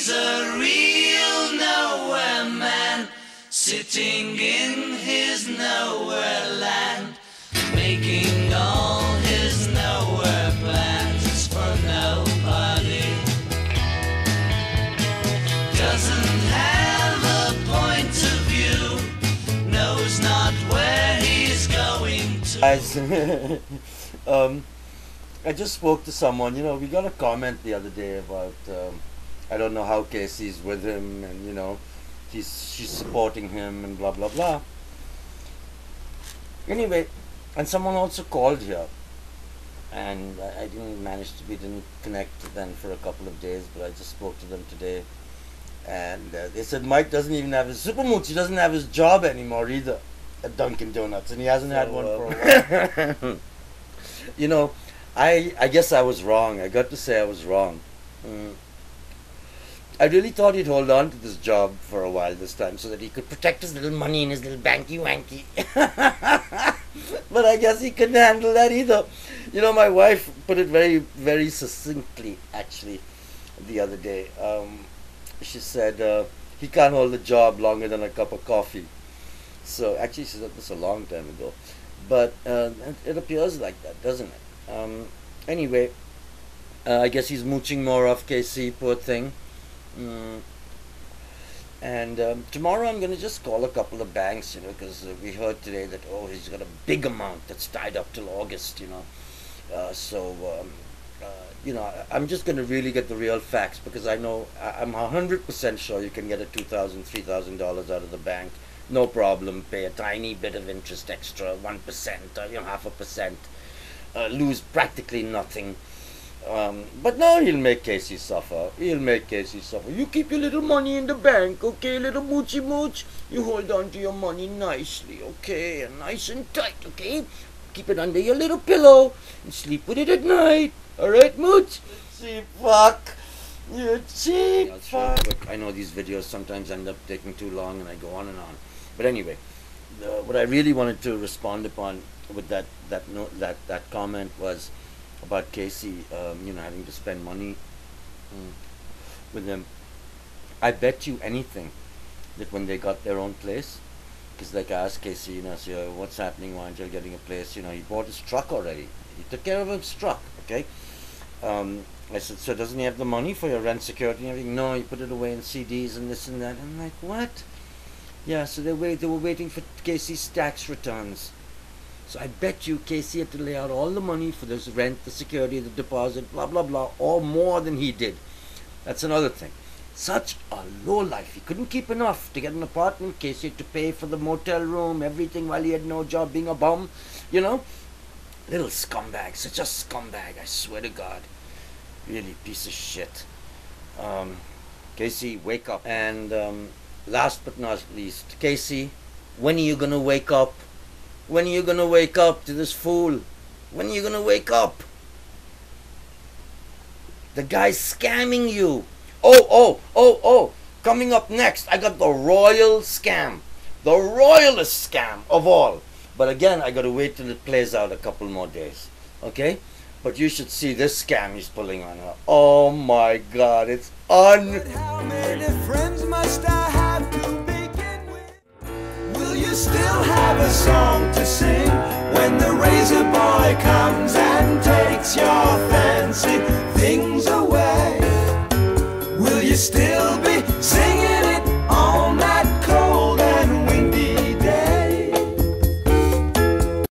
He's a real nowhere man, sitting in his nowhere land, making all his nowhere plans for nobody. Doesn't have a point of view, knows not where he's going to. Guys, I just spoke to someone. You know, we got a comment the other day about I don't know how Casey's with him, and you know, she's supporting him and blah blah blah. Anyway, and someone also called here, and I didn't manage to, we didn't connect then for a couple of days, but I just spoke to them today, and they said Mike doesn't even have his Super Mooch. He doesn't have his job anymore either at Dunkin' Donuts, and he hasn't had one for a while. You know, I guess I was wrong. I got to say I was wrong. I really thought he'd hold on to this job for a while this time so that he could protect his little money in his little banky wanky. But I guess he couldn't handle that either. You know, my wife put it very, very succinctly, actually, the other day. She said he can't hold a job longer than a cup of coffee. So, actually, she said this a long time ago. But it appears like that, doesn't it? Anyway, I guess he's mooching more off Casey, poor thing. And tomorrow I'm going to just call a couple of banks, you know, because we heard today that, oh, he's got a big amount that's tied up till August, you know. You know, I'm just going to really get the real facts, because I know, I'm 100% sure you can get a $2,000, $3,000 out of the bank. No problem. Pay a tiny bit of interest extra, 1% or, you know, 0.5%. Lose practically nothing. But no, he'll make Casey suffer. He'll make Casey suffer. You keep your little money in the bank, okay, little moochy mooch? You hold on to your money nicely, okay, and nice and tight, okay? Keep it under your little pillow and sleep with it at night. Alright, Mooch? Cheap fuck. You cheap fuck. I know these videos sometimes end up taking too long and I go on and on. But anyway, what I really wanted to respond upon with that comment was about Casey, you know, having to spend money with him. I bet you anything that when they got their own place, because like I asked Casey, you know, so what's happening, why aren't you getting a place? You know, he bought his truck already. He took care of his truck, okay? I said, so doesn't he have the money for your rent, security and everything? No, he put it away in CDs and this and that. I'm like, what? Yeah, so they were waiting for Casey's tax returns. So I bet you Casey had to lay out all the money for this rent, the security, the deposit, blah, blah, blah, or more than he did. That's another thing. Such a lowlife. He couldn't keep enough to get an apartment. Casey had to pay for the motel room, everything, while he had no job, being a bum, you know? Little scumbag, such a scumbag, I swear to God. Really piece of shit. Casey, wake up. And last but not least, Casey, when are you going to wake up? When are you going to wake up to this fool? When are you going to wake up? The guy's scamming you. Oh. Coming up next, I got the royal scam. The royalest scam of all. But again, I got to wait till it plays out a couple more days. Okay? But you should see this scam he's pulling on her. Oh my God, it's But how many friends must I have to begin with? Will you still have a song to sing when the razor boy comes and takes your fancy things away? Will you still